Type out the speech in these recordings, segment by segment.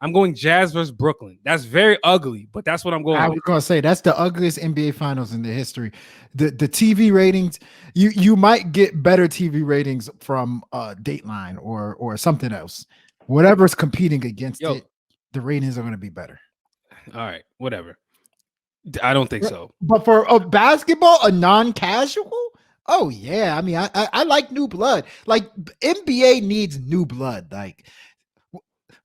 I'm going Jazz versus Brooklyn. That's very ugly, but that's what I'm going I with. was gonna say that's the ugliest NBA finals in the history. The TV ratings, you might get better TV ratings from Dateline or something else. Whatever's competing against Yo, it, the ratings are gonna be better. all right, whatever. I don't think so. But for a basketball, a non-casual, oh yeah. I mean, I like new blood. Like NBA needs new blood. Like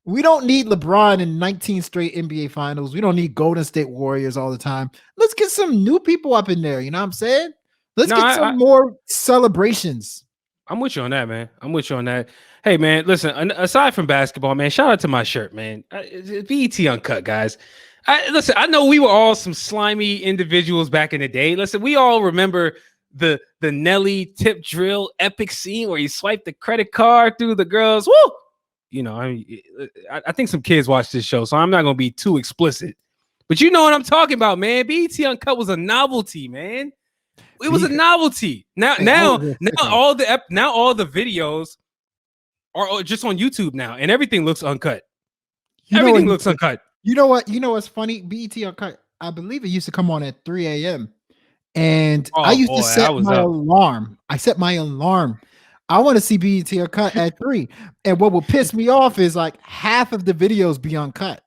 we don't need LeBron in 19 straight NBA finals. We don't need Golden State Warriors all the time. Let's get some new people up in there. You know what I'm saying? Let's No, get some more celebrations. I'm with you on that, man. I'm with you on that. Hey, man, listen, aside from basketball, man, shout out to my shirt, man. It's BET Uncut, guys. Listen, I know we were all some slimy individuals back in the day. Listen, we all remember the Nelly tip drill epic scene where you swipe the credit card through the girls. Woo! You know, I think some kids watch this show, so I'm not going to be too explicit. But you know what I'm talking about, man. BET Uncut was a novelty, man. It was a novelty. Now all the videos are just on YouTube now, and everything looks uncut. Everything looks uncut. You know what? You know what's funny? BET Uncut. I believe it used to come on at 3 a.m. And I used to set my alarm. I set my alarm. I want to see BET Uncut at 3. And what will piss me off is like half of the videos be uncut.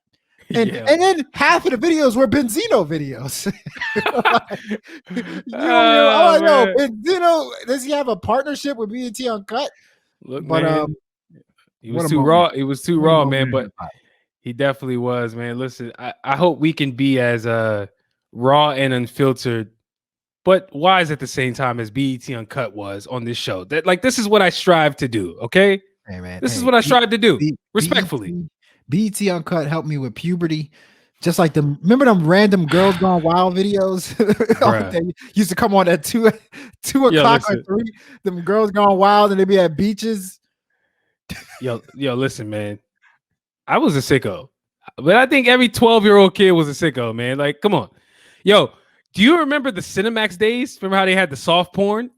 And then half of the videos were Benzino videos. Benzino, does he have a partnership with BET Uncut? Look, but man, he was too raw. It was too raw, man. But he definitely was, man. Listen, I hope we can be as raw and unfiltered, but wise at the same time as BET Uncut was on this show. This is what I strive to do. Okay, hey man, this is what I strive to do. Respectfully. BET Uncut helped me with puberty. Just like remember them random Girls Gone Wild videos? They used to come on at 2 o'clock or 3. Them Girls Gone Wild, and they'd be at beaches. Yo, listen, man. I was a sicko, but I think every 12-year-old kid was a sicko, man. Like, come on. Yo, do you remember the Cinemax days? Remember how they had the soft porn?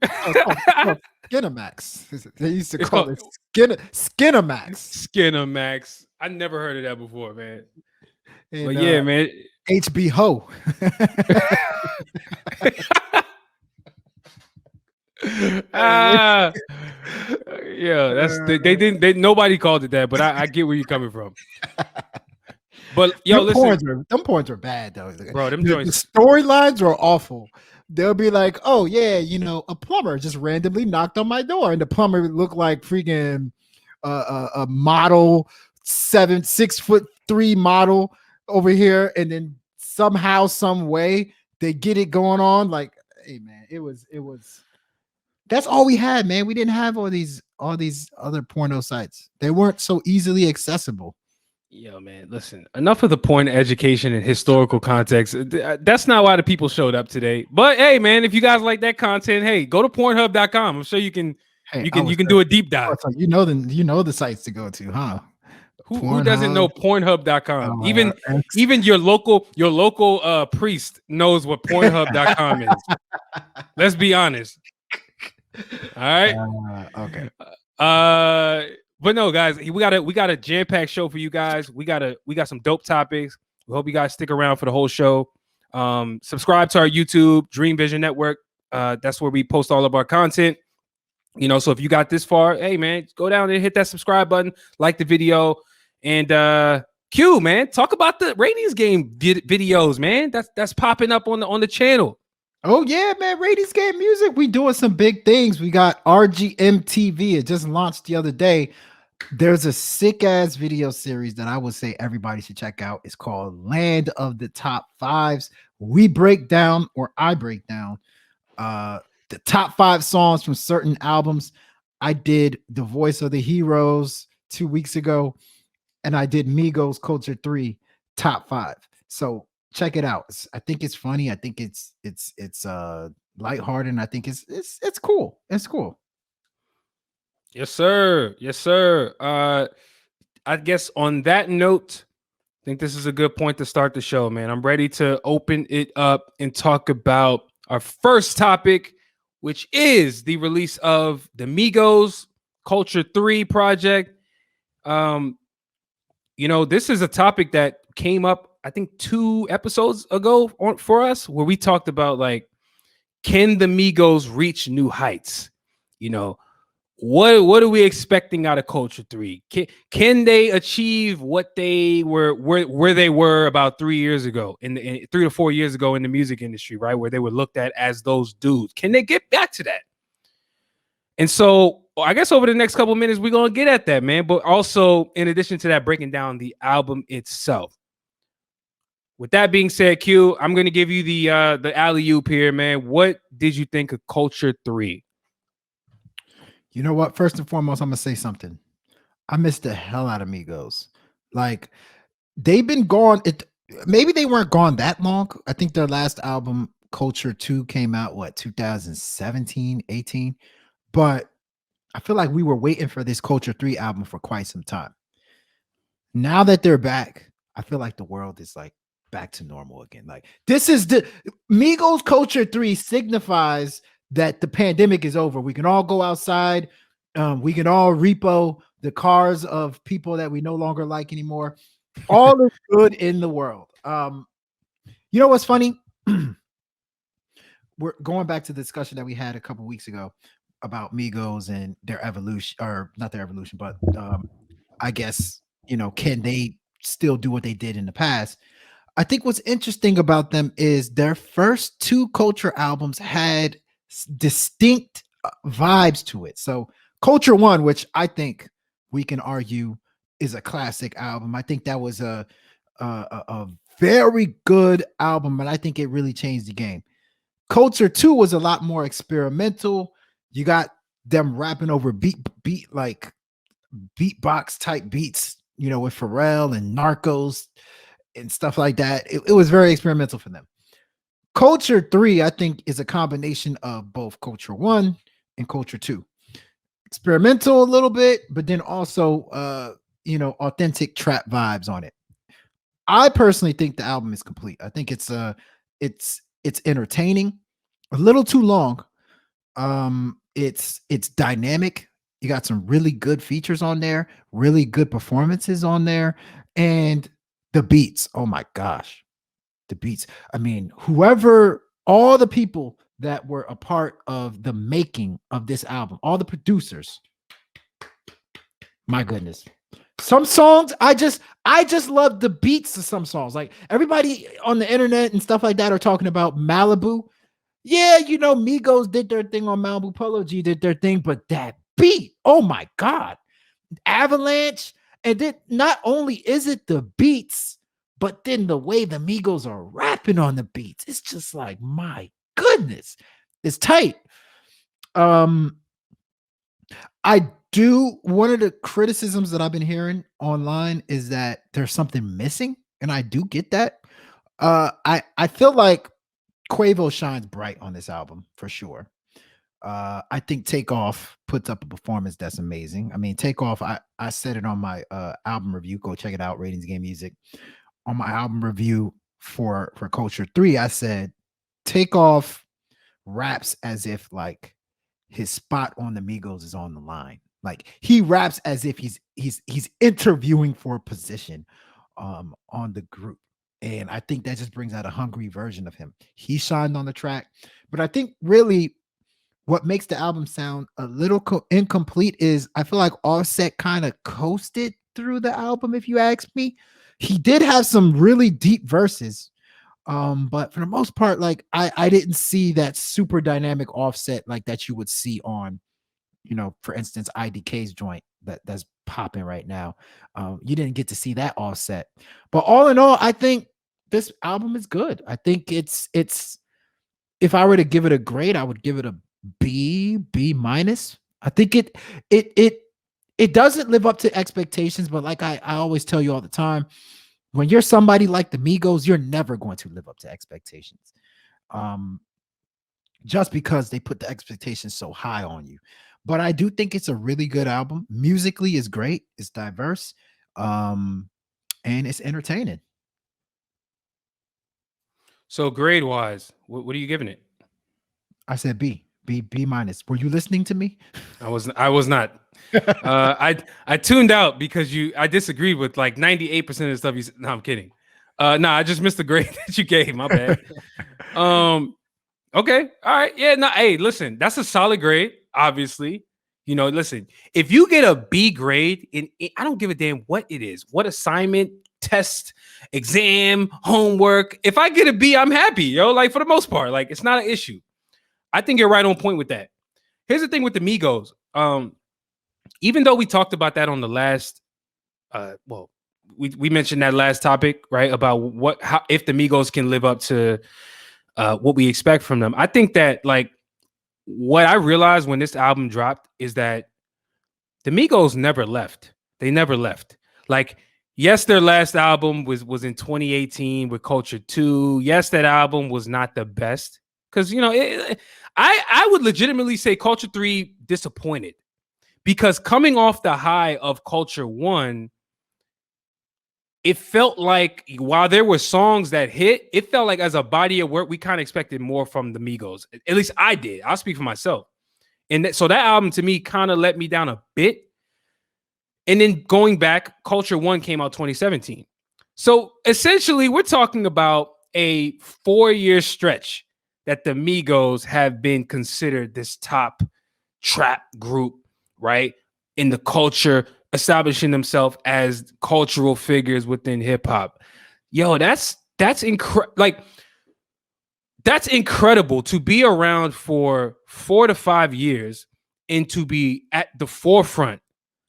Skinemax. They used to call it Skinemax. Skinemax. I never heard of that before, man. And, but yeah, man. HB Ho. Yeah, they didn't. Nobody called it that, but I get where you're coming from. But yo, listen, them porns are bad though, bro. The storylines are awful. They'll be like, "Oh yeah, a plumber just randomly knocked on my door, and the plumber looked like freaking a model, 6'3" model over here, and then somehow, some way, they get it going on. Like, hey man, it was. That's all we had, man. We didn't have all these other porno sites. They weren't so easily accessible. Yo, man, listen, enough of the porn education and historical context. That's not why the people showed up today. But hey, man, if you guys like that content, hey, go to Pornhub.com. I'm sure you can do a deep dive. You know the sites to go to, huh? Who doesn't know Pornhub.com? Even your local priest knows what Pornhub.com is. Let's be honest. All right. Okay. But no, guys, we got a jam-packed show for you guys. We got some dope topics. We hope you guys stick around for the whole show. Subscribe to our YouTube, Dream Vision Network. That's where we post all of our content. So if you got this far, hey man, go down and hit that subscribe button, like the video, and Q, man, talk about the ratings game videos, man. That's popping up on the channel. Oh yeah, man, ratings game music. We doing some big things. We got RGM TV. It just launched the other day. There's a sick ass video series that I would say everybody should check out. It's called Land of the Top Fives. I break down the top 5 songs from certain albums. I did The Voice of the Heroes 2 weeks ago, and I did Migos Culture 3 top 5. So check it out. I think it's funny. I think it's lighthearted, and I think it's cool. It's cool. Yes, sir. Yes, sir. I guess on that note, I think this is a good point to start the show, man. I'm ready to open it up and talk about our first topic, which is the release of the Migos Culture 3 project. This is a topic that came up, I think, 2 episodes ago for us, where we talked about like, can the Migos reach new heights? You know, what are we expecting out of Culture 3? Can they achieve what they were where they were about 3 years ago, in 3 to 4 years ago in the music industry, right? Where they were looked at as those dudes. Can they get back to that? And so I guess over the next couple of minutes, we're gonna get at that, man. But also, in addition to that, breaking down the album itself. With that being said, Q, I'm gonna give you the alley oop here, man. What did you think of Culture 3? You know what? First and foremost, I'm gonna say something. I missed the hell out of Migos. Like they've been gone. It maybe they weren't gone that long. I think their last album, Culture 2, came out what 2017, 18. But I feel like we were waiting for this Culture 3 album for quite some time. Now that they're back, I feel like the world is like back to normal again. Like this is the Migos Culture 3 signifies that the pandemic is over. We can all go outside. We can all repo the cars of people that we no longer like anymore. All is good in the world. You know what's funny? We're going back to the discussion that we had a couple weeks ago about Migos and their evolution, or not their evolution, but I guess, can they still do what they did in the past? I think what's interesting about them is their first two Culture albums had distinct vibes to it. So, Culture 1, which I think we can argue is a classic album. I think that was a very good album, and I think it really changed the game. Culture 2 was a lot more experimental. You got them rapping over beat like beatbox type beats, with Pharrell and Narcos and stuff like that. It was very experimental for them. Culture 3, I think, is a combination of both Culture 1 and Culture 2. Experimental a little bit, but then also authentic trap vibes on it. I personally think the album is complete. I think it's entertaining, a little too long. It's dynamic. You got some really good features on there, really good performances on there, and the beats. Oh my gosh, the beats. I mean, all the people that were a part of the making of this album, all the producers. My goodness. Some songs I just love the beats of some songs. Like everybody on the internet and stuff like that are talking about Malibu. Yeah, Migos did their thing on Malibu, Polo G did their thing, but that beat, oh my God, Avalanche. And then not only is it the beats, but then the way the Migos are rapping on the beats, it's just like, my goodness, it's tight. Um, I do. One of the criticisms that I've been hearing online is that there's something missing, and I do get that. I feel like Quavo shines bright on this album for sure. I think Takeoff puts up a performance that's amazing. I mean, Takeoff, I said it on my album review. Go check it out, Ratings Game Music. On my album review for Culture 3, I said Takeoff raps as if like his spot on the Migos is on the line. Like he raps as if he's interviewing for a position on the group. And I think that just brings out a hungry version of him. He shined on the track, but I think really what makes the album sound a little incomplete is I feel like Offset kind of coasted through the album. If you ask me, he did have some really deep verses, but for the most part, like I didn't see that super dynamic Offset like that you would see on, for instance, IDK's joint that's popping right now. You didn't get to see that Offset, but all in all, I think this album is good. I think it's if I were to give it a grade, I would give it a B minus. I think it doesn't live up to expectations, but like I always tell you all the time, when you're somebody like the Migos, you're never going to live up to expectations. Um, just because they put the expectations so high on you. But I do think it's a really good album. Musically is great, it's diverse, and it's entertaining. So grade wise, what are you giving it? I said B. B minus. Were you listening to me? I was not. I tuned out because I disagreed with like 98% of the stuff you said. No, I'm kidding. No, I just missed the grade that you gave. My bad. Okay. All right. Yeah. No. Hey, listen. That's a solid grade. Obviously, listen. If you get a B grade I don't give a damn what it is. What assignment, test, exam, homework. If I get a B, I'm happy. Like for the most part, like it's not an issue. I think you're right on point with that. Here's the thing with the Migos. Even though we talked about that on the last, we mentioned that last topic, right? About how if the Migos can live up to what we expect from them. I think that like what I realized when this album dropped is that the Migos never left. They never left. Like, yes, their last album was in 2018 with Culture 2. Yes, that album was not the best because I would legitimately say Culture 3 disappointed because coming off the high of Culture 1, it felt like while there were songs that hit, it felt like as a body of work, we kind of expected more from the Migos. At least I did. I'll speak for myself. And so that album to me kind of let me down a bit. And then going back, Culture 1 came out 2017. So essentially, we're talking about a 4-year stretch that the Migos have been considered this top trap group, right? In the culture, establishing themselves as cultural figures within hip hop. Yo, that's incredible. Like, that's incredible to be around for 4 to 5 years and to be at the forefront.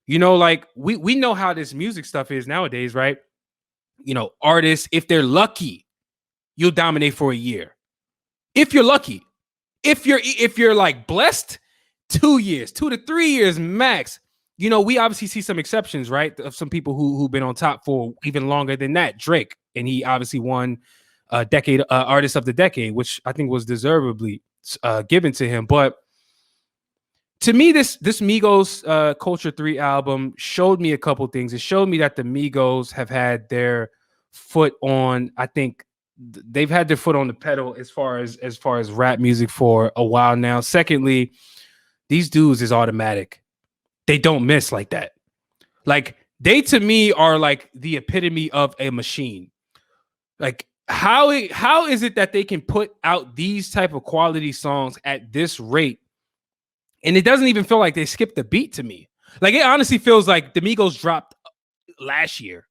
Like we know how this music stuff is nowadays, right? Artists, if they're lucky, you'll dominate for a year. If you're lucky, if you're like blessed, 2 years, 2 to 3 years max. We obviously see some exceptions, right? Of some people who've been on top for even longer than that. Drake, and he obviously won decade artist of the decade, which I think was deservedly given to him. But to me, this Migos Culture 3 album showed me a couple things. It showed me that the Migos have had their foot on, I think they've had their foot on the pedal as far as rap music for a while now. Secondly, these dudes is automatic. They don't miss like that. Like they to me are like the epitome of a machine. Like how is it that they can put out these type of quality songs at this rate? And it doesn't even feel like they skipped the beat to me. Like it honestly feels like the Migos dropped last year.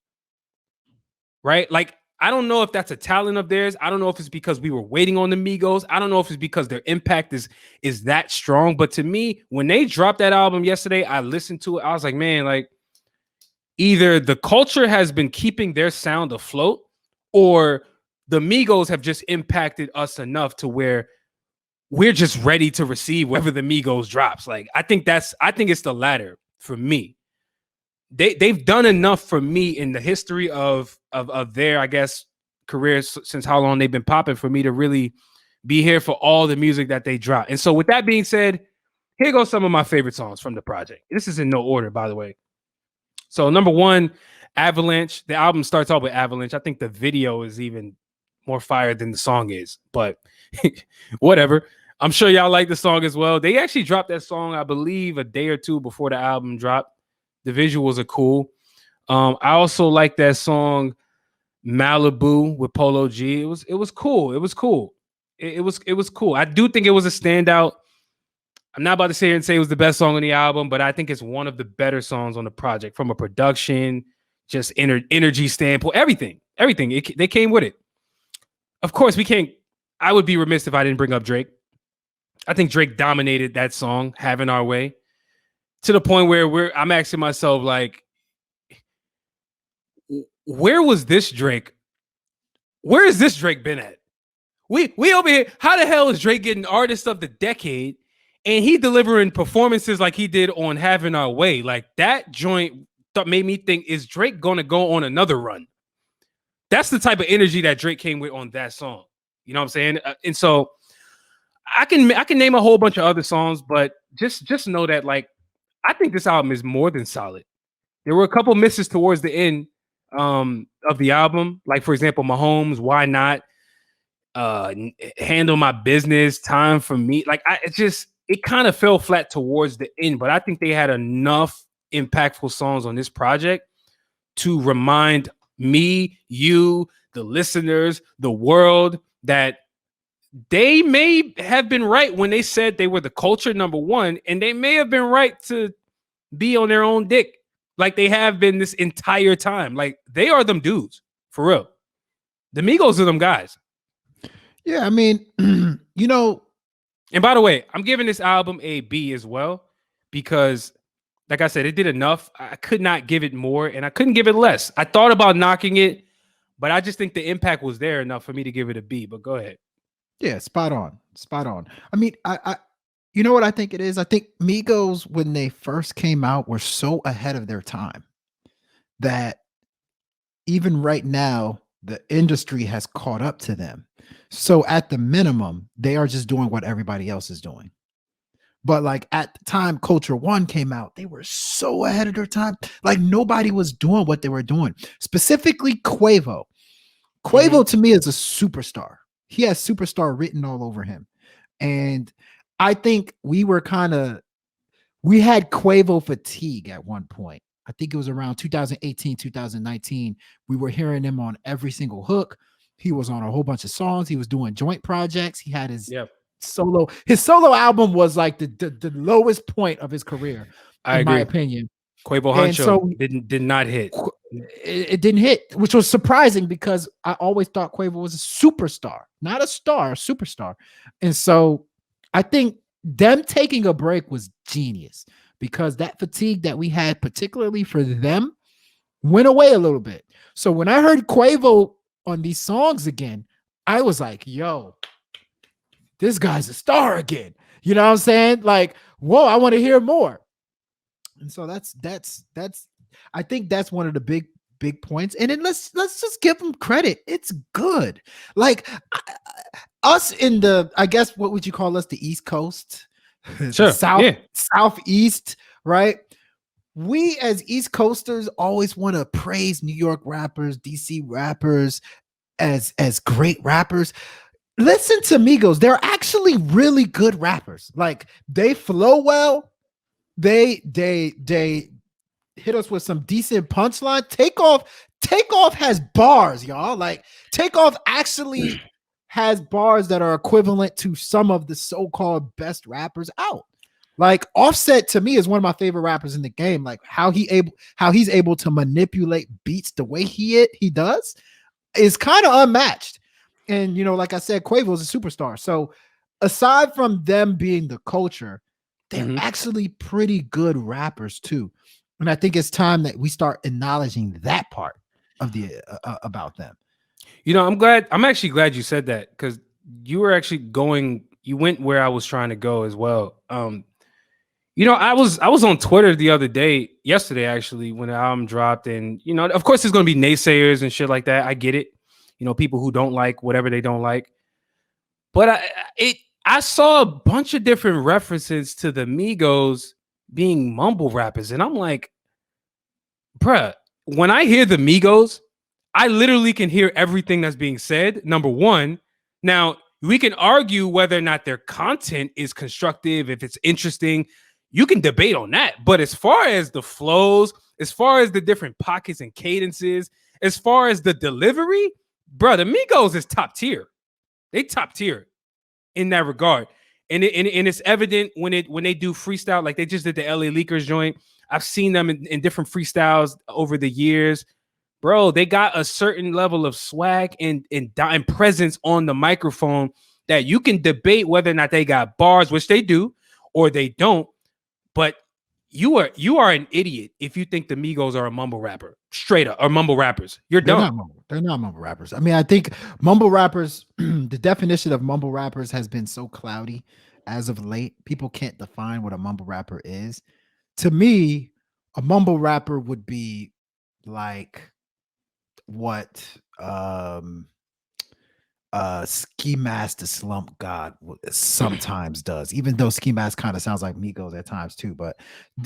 Right? Like I don't know if that's a talent of theirs. I don't know if it's because we were waiting on the Migos. I don't know if it's because their impact is that strong. But to me, when they dropped that album yesterday, I listened to it. I was like, man, like either the culture has been keeping their sound afloat or the Migos have just impacted us enough to where we're just ready to receive whatever the Migos drops. Like I think it's the latter for me. They've done enough for me in the history of their, I guess, careers since how long they've been popping for me to really be here for all the music that they drop. And so with that being said, here goes some of my favorite songs from the project. This is in no order, by the way. So number 1, Avalanche. The album starts off with Avalanche. I think the video is even more fire than the song is, but whatever. I'm sure y'all like the song as well. They actually dropped that song, I believe, a day or two before the album dropped. The visuals are cool. I also like that song Malibu with Polo G. It was cool. It was cool. It was cool. I do think it was a standout. I'm not about to sit here and say it was the best song on the album, but I think it's one of the better songs on the project from a production, just energy standpoint, everything. They came with it. Of course, we can't. I would be remiss if I didn't bring up Drake. I think Drake dominated that song, Having Our Way, to the point where I'm asking myself, like, where was this Drake? Where has this Drake been at? We over here. How the hell is Drake getting artist of the decade and he delivering performances like he did on Having Our Way? Like that joint made me think, is Drake gonna go on another run? That's the type of energy that Drake came with on that song. You know what I'm saying? And so I can name a whole bunch of other songs, but just know that like I think this album is more than solid. There were a couple misses towards the end of the album, like for example, Mahomes, Why Not, Handle My Business, Time for Me. Like it kind of fell flat towards the end, but I think they had enough impactful songs on this project to remind me, you, the listeners, the world that they may have been right when they said they were the culture number one, and they may have been right to be on their own dick like they have been this entire time. Like they are them dudes for real. The Migos are them guys. Yeah, I mean, you know, and by the way, I'm giving this album a B as well because, like I said, it did enough. I could not give it more, and I couldn't give it less. I thought about knocking it, but I just think the impact was there enough for me to give it a B. But go ahead. Yeah, spot on, spot on. I mean, you know what I think it is? I think Migos, when they first came out, were so ahead of their time that even right now, the industry has caught up to them. So at the minimum, they are just doing what everybody else is doing. But like at the time Culture One came out, they were so ahead of their time. Like nobody was doing what they were doing. Specifically Quavo. Quavo to me is a superstar. He has superstar written all over him. And I think we had Quavo fatigue at one point. I think it was around 2018, 2019. We were hearing him on every single hook. He was on a whole bunch of songs. He was doing joint projects. He had his solo. His solo album was like the lowest point of his career, in my opinion. Quavo Huncho did not hit. It didn't hit, which was surprising because I always thought Quavo was a superstar, not a star, a superstar. And so I think them taking a break was genius because that fatigue that we had, particularly for them, went away a little bit. So when I heard Quavo on these songs again, I was like, yo, this guy's a star again. You know what I'm saying? Like, whoa, I want to hear more. And so that's I think that's one of the big points. And then let's just give them credit. It's good. Like us in the, I guess, what would you call us? The East Coast, sure, Southeast, right? We as East Coasters always want to praise New York rappers, DC rappers as great rappers. Listen to Migos. They're actually really good rappers. Like they flow well. They hit us with some decent punchline. Takeoff has bars, y'all. Like Takeoff actually has bars that are equivalent to some of the so-called best rappers out. Like Offset to me is one of my favorite rappers in the game. Like how he's able to manipulate beats the way he does is kind of unmatched. And you know, like I said, Quavo is a superstar. So aside from them being the culture, they're actually pretty good rappers too. And I think it's time that we start acknowledging that part of the about them. You know, I'm actually glad you said that because you were actually you went where I was trying to go as well. You know, I was on Twitter yesterday actually, when the album dropped, and you know, of course there's gonna be naysayers and shit like that. I get it. You know, people who don't like whatever they don't like. But I saw a bunch of different references to the Migos being mumble rappers, and I'm like, bruh, when I hear the Migos, I literally can hear everything that's being said. Number one, now we can argue whether or not their content is constructive, if it's interesting. You can debate on that. But as far as the flows, as far as the different pockets and cadences, as far as the delivery, bro, the Migos is top tier. They top tier in that regard. And it's evident when they do freestyle, like they just did the LA Leakers joint. I've seen them in different freestyles over the years. Bro, they got a certain level of swag and presence on the microphone that you can debate whether or not they got bars, which they do, or they don't. But you are an idiot if you think the Migos are a mumble rapper, straight up, or mumble rappers. You're dumb. They're not mumble rappers. I mean, I think mumble rappers, the definition of mumble rappers has been so cloudy as of late. People can't define what a mumble rapper is. To me, a mumble rapper would be like what Ski Mask the Slump God sometimes does, even though Ski Mask kind of sounds like Migos at times too, but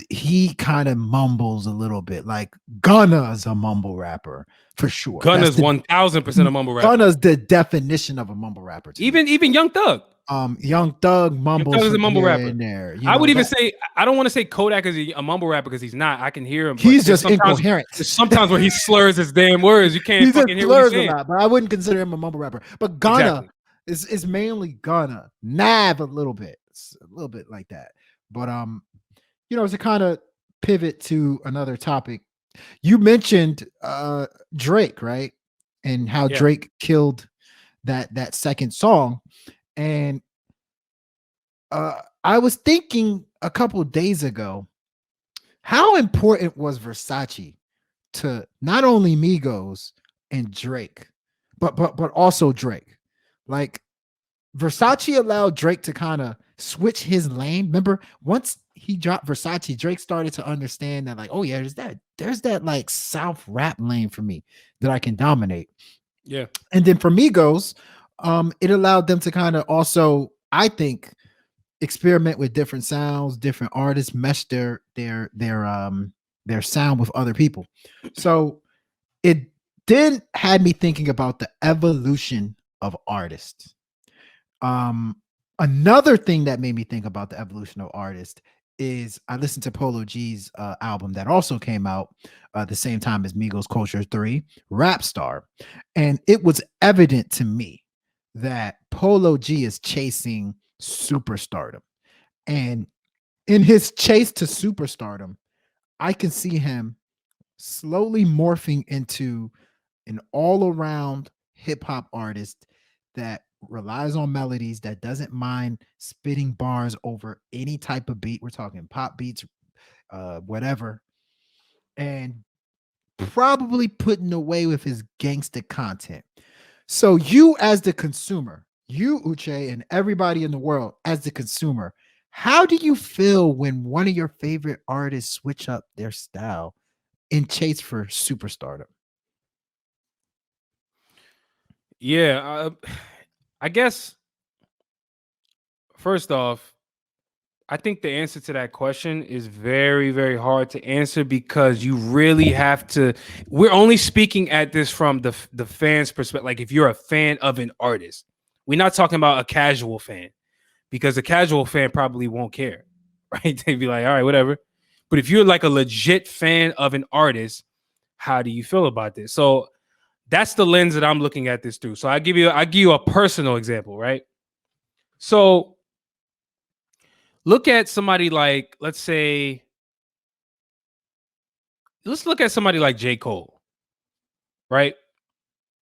he kind of mumbles a little bit. Like Gunna's a mumble rapper for sure. Gunna's 1000% a mumble rapper. Gunna's the definition of a mumble rapper even Young Thug. Young Thug Young mumbles Thug is a from mumble here rapper. and there. You I know would even that say I don't want to say Kodak is a mumble rapper because he's not. I can hear him, but he's just incoherent. there's sometimes where he slurs his damn words. You can't He just fucking hear what he's slurs a saying. lot, but I wouldn't consider him a mumble rapper. But Gunna Exactly. is mainly Gunna. Nav a little bit. It's a little bit like that. But to kind of pivot to another topic, you mentioned Drake, right? And how Yeah. Drake killed that second song. And I was thinking a couple days ago, how important was Versace to not only Migos and Drake, but also Drake? Like Versace allowed Drake to kind of switch his lane. Remember, once he dropped Versace, Drake started to understand that, like, oh yeah, there's that like South rap lane for me that I can dominate. Yeah. And then for Migos, it allowed them to kind of also, I think, experiment with different sounds, different artists, mesh their sound with other people. So it then had me thinking about the evolution of artists. Um, Another thing that made me think about the evolution of artists is I listened to Polo G's album that also came out the same time as Migos Culture 3, Rap Star. And it was evident to me that Polo G is chasing superstardom. And in his chase to superstardom, I can see him slowly morphing into an all around hip hop artist that relies on melodies, that doesn't mind spitting bars over any type of beat. We're talking pop beats, whatever, and probably putting away with his gangsta content. So, you as the consumer, you, Uche, and everybody in the world as the consumer, how do you feel when one of your favorite artists switch up their style in chase for superstardom? Yeah. I guess first off, I think the answer to that question is very, very hard to answer because you really have to. We're only speaking at this from the fans' perspective. Like, if you're a fan of an artist, we're not talking about a casual fan because a casual fan probably won't care, right? They'd be like, all right, whatever. But if you're like a legit fan of an artist, how do you feel about this? So that's the lens that I'm looking at this through. So I give you a personal example, right? So look at somebody like, let's look at somebody like J. Cole, right?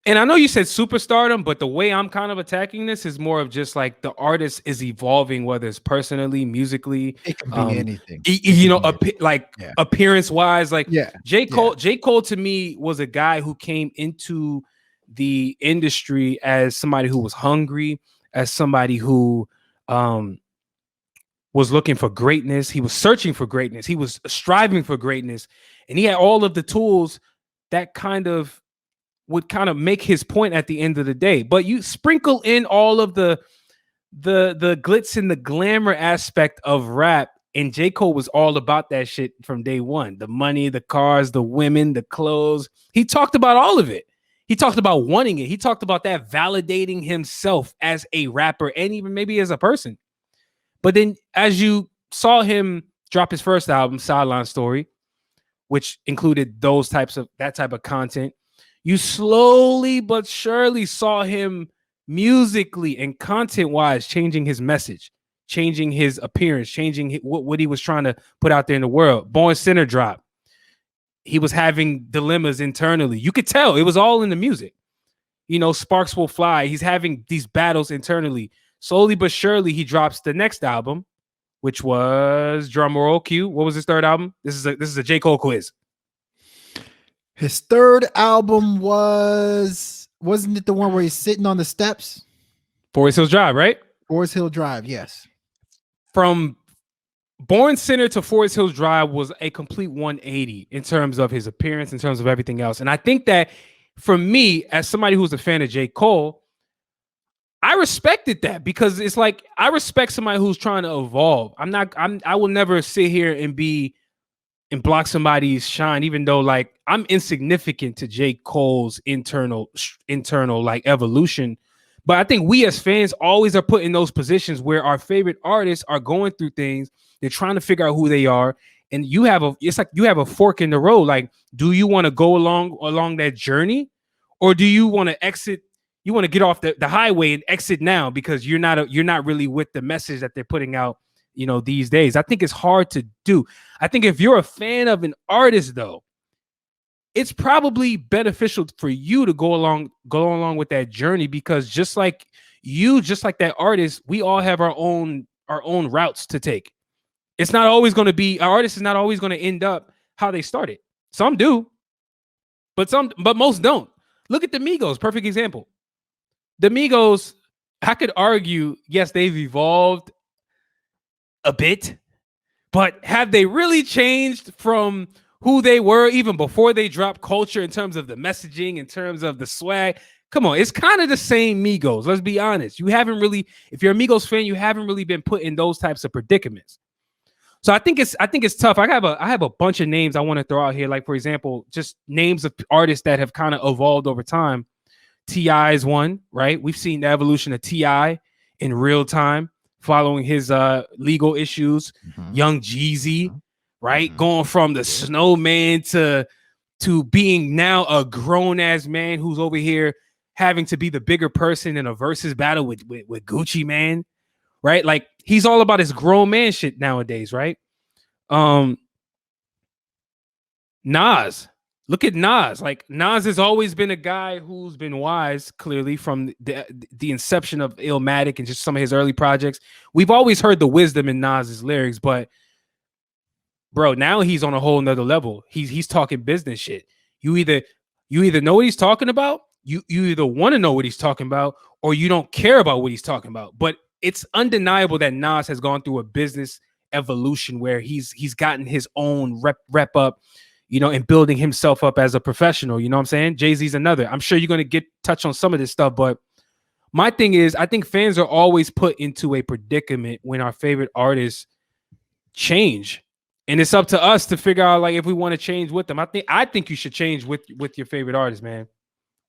And I know you said superstardom, but the way I'm kind of attacking this is more of just like the artist is evolving, whether it's personally, musically, It can be anything. It you can know, be anything. like Yeah. appearance wise. Like Yeah. J. Cole, Yeah. J. Cole to me was a guy who came into the industry as somebody who was hungry, as somebody who was looking for greatness. He was searching for greatness. He was striving for greatness, and he had all of the tools that would kind of make his point at the end of the day. But you sprinkle in all of the glitz and the glamour aspect of rap, and J. Cole was all about that shit from day one. The money, the cars, the women, the clothes. He talked about all of it. He talked about wanting it. He talked about that validating himself as a rapper and even maybe as a person. But then as you saw him drop his first album, Sideline Story, which included that type of content, you slowly but surely saw him musically and content-wise changing his message, changing his appearance, changing what he was trying to put out there in the world. Born Sinner drop. He was having dilemmas internally. You could tell it was all in the music. You know, Sparks Will Fly. He's having these battles internally. Slowly but surely, he drops the next album, which was drumroll cue. What was his third album? This is a J. Cole quiz. His third album wasn't it the one where he's sitting on the steps? Forest Hills Drive, right? Forest Hill Drive, yes. From Born Center to Forest Hills Drive was a complete 180 in terms of his appearance, in terms of everything else. And I think that for me, as somebody who's a fan of J. Cole, I respected that because it's like I respect somebody who's trying to evolve. I will never sit here and block somebody's shine, even though like I'm insignificant to J. Cole's internal like evolution. But I think we as fans always are put in those positions where our favorite artists are going through things. They're trying to figure out who they are. And it's like you have a fork in the road. Like, do you want to go along that journey? Or do you want to exit? You want to get off the highway and exit now because you're not really with the message that they're putting out, these days. I think it's hard to do. I think if you're a fan of an artist, though, it's probably beneficial for you to go along with that journey, because just like that artist, we all have our own routes to take. It's not always going to be Our artist is not always going to end up how they started. Some do, but most don't. Look at the Migos, perfect example. The Migos, I could argue, yes, they've evolved a bit, but have they really changed from who they were even before they dropped Culture, in terms of the messaging, in terms of the swag? Come on, it's kind of the same Migos. Let's be honest. You haven't really, if you're a Migos fan, you haven't really been put in those types of predicaments. So I think it's tough. I have a bunch of names I want to throw out here. Like, for example, just names of artists that have kind of evolved over time. T.I. is one, right? We've seen the evolution of T.I. in real time following his legal issues. Young Jeezy, right? Going from the snowman to being now a grown ass man who's over here having to be the bigger person in a versus battle with Gucci Mane, right? Like, he's all about his grown man shit nowadays, right? Nas. Look at Nas. Like, Nas has always been a guy who's been wise, clearly, from the inception of Illmatic and just some of his early projects. We've always heard the wisdom in Nas's lyrics, but bro, now he's on a whole nother level. He's talking business shit. You either know what he's talking about, you either want to know what he's talking about, or you don't care about what he's talking about. But it's undeniable that Nas has gone through a business evolution where he's gotten his own rep up, and building himself up as a professional. You know what I'm saying? Jay-Z's another. I'm sure you're going to touch on some of this stuff, but my thing is, I think fans are always put into a predicament when our favorite artists change. And it's up to us to figure out, like, if we want to change with them. I think you should change with your favorite artist, man.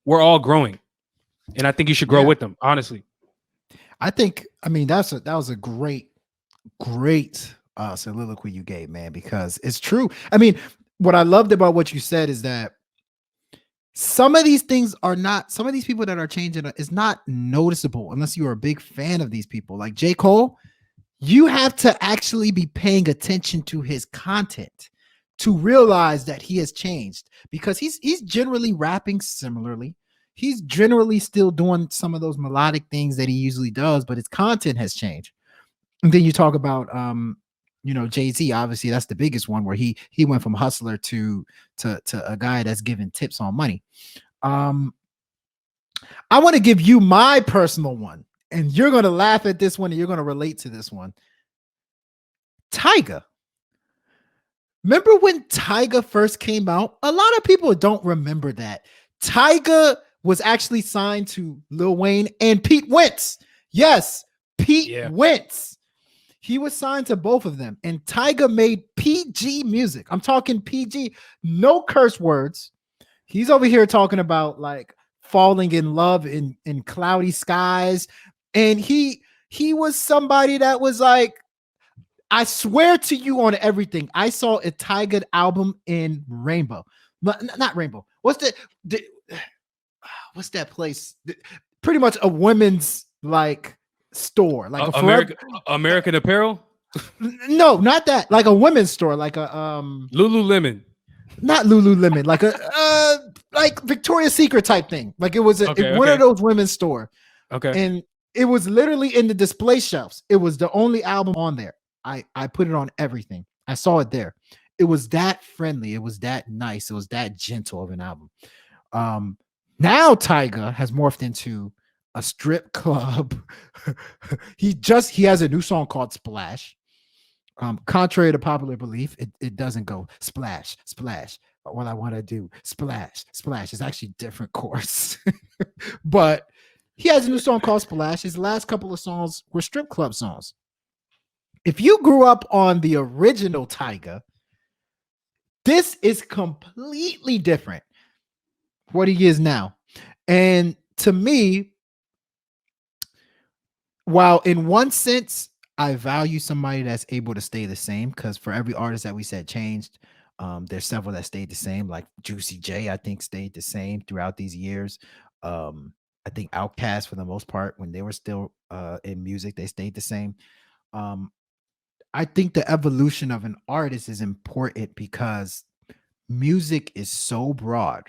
We're all growing. And I think you should grow with them, honestly. I mean, that was a great soliloquy you gave, man, because it's true. I mean, what I loved about what you said is that some of these people that are changing is not noticeable unless you are a big fan of these people. Like J. Cole, you have to actually be paying attention to his content to realize that he has changed, because he's generally rapping similarly. He's generally still doing some of those melodic things that he usually does, but his content has changed. And then you talk about Jay-Z, obviously that's the biggest one, where he went from hustler to a guy that's giving tips on money. I want to give you my personal one, and you're going to laugh at this one and you're going to relate to this one. Tyga. Remember when Tyga first came out? A lot of people don't remember that. Tyga was actually signed to Lil Wayne and Pete Wentz. Yes, Pete Wentz. He was signed to both of them, and Tyga made PG music. I'm talking PG, no curse words. He's over here talking about like falling in love in cloudy skies, and he was somebody that was like, I swear to you on everything, I saw a Tyga album in Rainbow, not Rainbow. What's that place? Pretty much a women's like store, like a American Apparel. No, not that. Like a women's store, like a Lululemon. Not Lululemon, like a like Victoria's Secret type thing. Like it was one of those women's store. Okay. And it was literally in the display shelves. It was the only album on there. I put it on everything. I saw it there. It was that friendly. It was that nice. It was that gentle of an album. Now Tyga has morphed into a strip club. He has a new song called Splash. Contrary to popular belief, it doesn't go splash, splash. What I want to do, splash, splash. It's actually different chords. But he has a new song called Splash. His last couple of songs were strip club songs. If you grew up on the original Tyga, this is completely different what he is now. And to me, while in one sense, I value somebody that's able to stay the same because for every artist that we said changed, there's several that stayed the same. Like Juicy J, I think stayed the same throughout these years. I think Outkast, for the most part, when they were still in music, they stayed the same. Um, I think the evolution of an artist is important because music is so broad,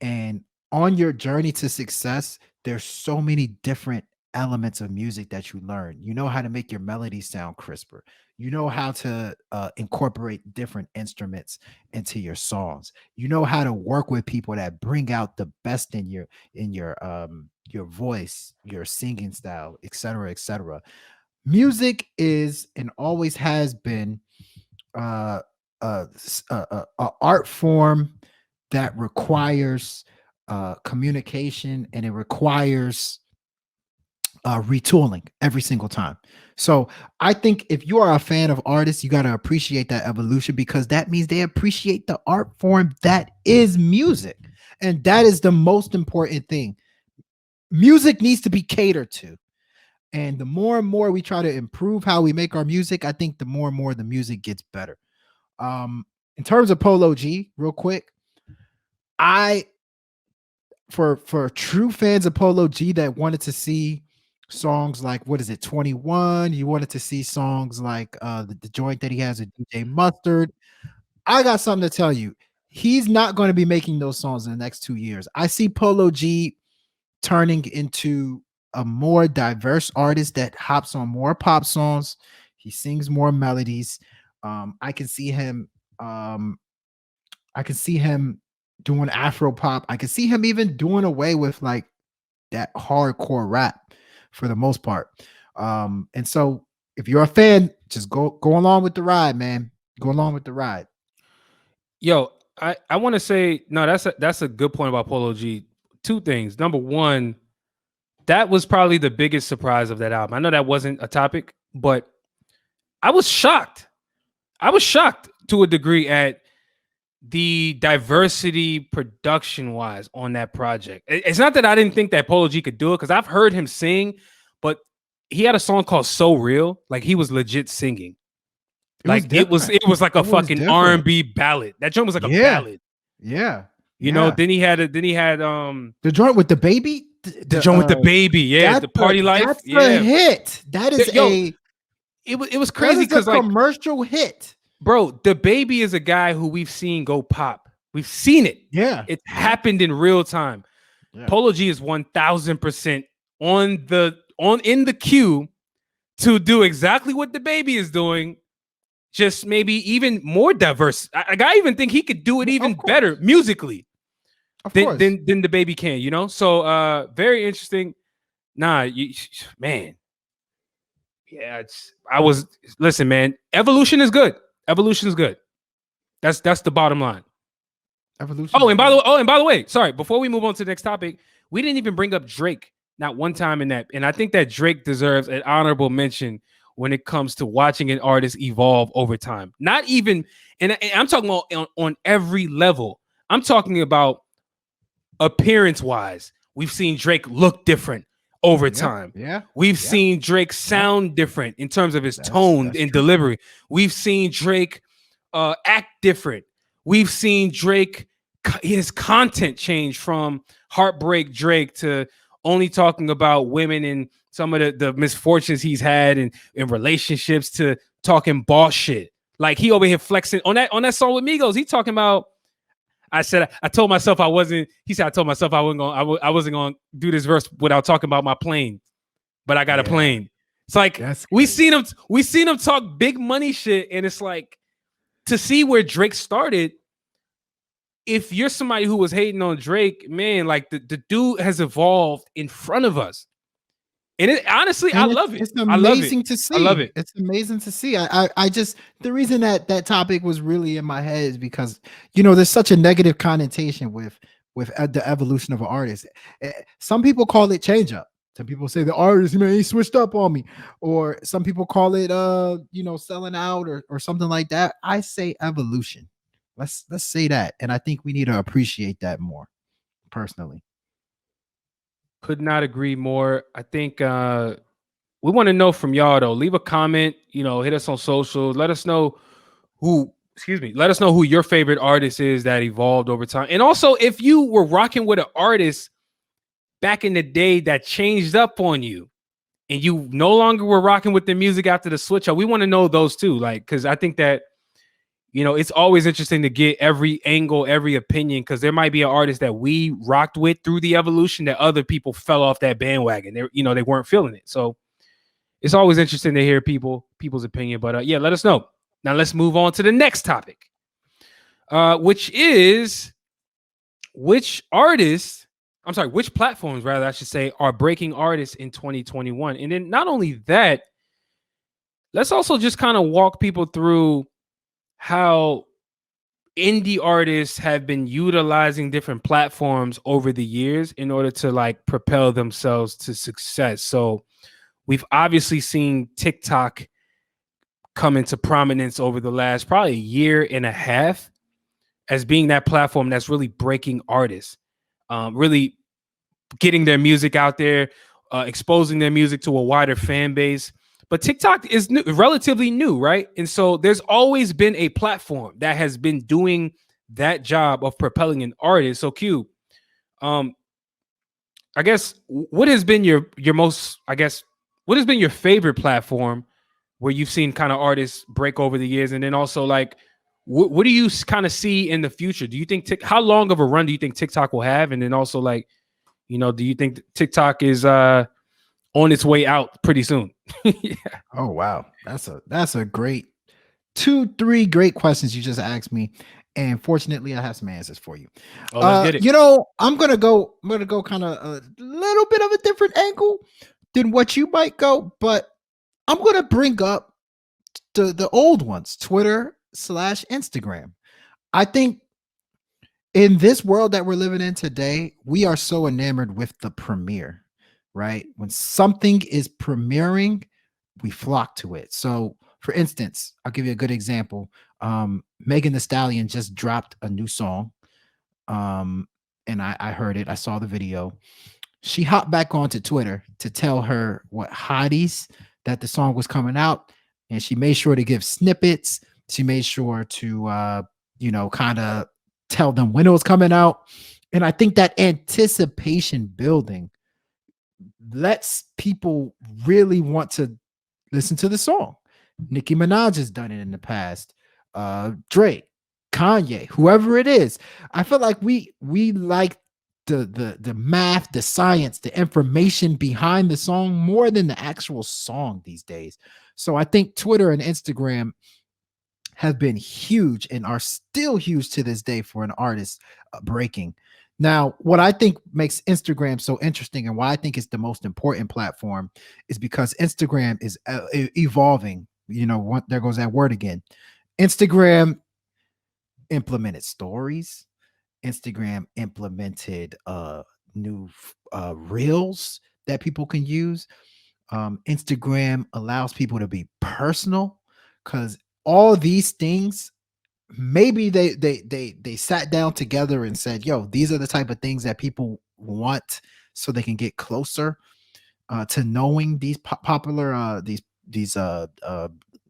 and on your journey to success, there's so many different elements of music that you learn. You know how to make your melody sound crisper. You know how to incorporate different instruments into your songs. You know how to work with people that bring out the best in your voice, your singing style, etc., etc. Music is and always has been uh, a art form that requires communication, and it requires retooling every single time. So I think if you are a fan of artists, you got to appreciate that evolution because that means they appreciate the art form that is music. And that is the most important thing. Music needs to be catered to. And the more and more we try to improve how we make our music, I think the more and more the music gets better. In terms of Polo G, real quick, I for true fans of Polo G that wanted to see songs like what is it, 21, you wanted to see songs like the joint that he has with DJ Mustard. I got something to tell you. He's not going to be making those songs in the next 2 years. I see Polo G turning into a more diverse artist that hops on more pop songs. He sings more melodies. I can see him. I can see him doing Afro pop. I can see him even doing away with like that hardcore rap for the most part. And so if you're a fan, just go along with the ride, man. Go along with the ride. Yo, I want to say no. That's a good point about Polo G. Two things. Number one, that was probably the biggest surprise of that album. I know that wasn't a topic, but I was shocked. I was shocked to a degree at the diversity production wise on that project. It's not that I didn't think that Polo G could do it because I've heard him sing, but he had a song called "So Real." Like he was legit singing. It was Like it was different. it was like It a was fucking R and different. B ballad. That joint was like a Yeah. ballad. Yeah. You know. Yeah. Then he had The joint with the baby, the joint with the baby. Yeah, the party life. that's a Yeah. hit. Yo, it was That crazy is a because like, commercial hit. bro, the baby is a guy who we've seen go pop. We've seen it. Yeah. It Yeah. happened in real time. Yeah. Polo G is 1000% on in the queue to do exactly what the baby is doing, just maybe even more diverse. I even think he could do it even better musically Of than, course. than the baby can, you know? So very interesting. Nah, man. Yeah, listen, man. Evolution is good. Evolution is good. That's the bottom line. Evolution Oh, is and by good. the way, sorry, before we move on to the next topic, we didn't even bring up Drake not one time in that. And I think that Drake deserves an honorable mention when it comes to watching an artist evolve over time. Not even, and I'm talking about on every level. I'm talking about appearance wise. We've seen Drake look different over Yeah. time. Yeah. We've Yeah. seen Drake Yeah. sound different in terms of his tone That's and true. delivery. We've seen Drake act different. We've seen Drake, his content change from Heartbreak Drake to only talking about women and some of the misfortunes he's had in relationships to talking boss shit. Like he over here flexing on that song with Migos. He talking about, I told myself I wasn't. He said I told myself I wasn't going. I wasn't going to do this verse without talking about my plane, but I got a Yeah. plane. It's like That's we crazy. seen him talk big money shit, and it's like to see where Drake started. If you're somebody who was hating on Drake, man, like the dude has evolved in front of us, and it honestly, I And love it. it's I love it. amazing to I love see. it. It's amazing to see. I just the reason that that topic was really in my head is because you know there's such a negative connotation with the evolution of an artist. Some people call it change up. Some people say the artist, man, he switched up on me, or some people call it you know, selling out or something like that. I say evolution. Let's say that, and I think we need to appreciate that more personally. Could not agree more. I think we want to know from y'all though. Leave a comment, hit us on social. Let us know who, excuse me, let us know who your favorite artist is that evolved over time. And also, if you were rocking with an artist back in the day that changed up on you and you no longer were rocking with the music after the switch up, we want to know those too. Like, because I think that, it's always interesting to get every angle, every opinion, because there might be an artist that we rocked with through the evolution that other people fell off that bandwagon. They weren't feeling it. So it's always interesting to hear people's opinion. But yeah, let us know. Now let's move on to the next topic, which is which platforms, rather, I should say, are breaking artists in 2021. And then not only that, let's also just kind of walk people through how indie artists have been utilizing different platforms over the years in order to like propel themselves to success. So we've obviously seen TikTok come into prominence over the last probably a year and a half as being that platform that's really breaking artists, really getting their music out there, exposing their music to a wider fan base. But TikTok is relatively new, right? And so there's always been a platform that has been doing that job of propelling an artist. So Q, I guess what has been your most, what has been your favorite platform where you've seen kind of artists break over the years? And then also like, what do you kind of see in the future? Do you think how long of a run do you think TikTok will have? And then also like, do you think TikTok is on its way out pretty soon? Yeah. Oh wow, that's a great 2-3 great questions you just asked me, and fortunately I have some answers for you. Oh, let's get it. I'm gonna go kind of a little bit of a different angle than what you might go, but I'm gonna bring up the old ones, Twitter/Instagram. I think in this world that we're living in today, we are so enamored with the premiere, right? When something is premiering, we flock to it. So, for instance, I'll give you a good example. Megan Thee Stallion just dropped a new song, and I heard it. I saw the video. She hopped back onto Twitter to tell her what hotties that the song was coming out, and she made sure to give snippets. She made sure to, kind of tell them when it was coming out. And I think that anticipation building lets people really want to listen to the song. Nicki Minaj has done it in the past. Drake, Kanye, whoever it is. I feel like we like the math, the science, the information behind the song more than the actual song these days. So I think Twitter and Instagram have been huge and are still huge to this day for an artist breaking. Now, what I think makes Instagram so interesting and why I think it's the most important platform is because Instagram is evolving. There goes that word again. Instagram implemented stories. Instagram implemented new reels that people can use. Instagram allows people to be personal because all these things, maybe they sat down together and said, yo, these are the type of things that people want so they can get closer to knowing these popular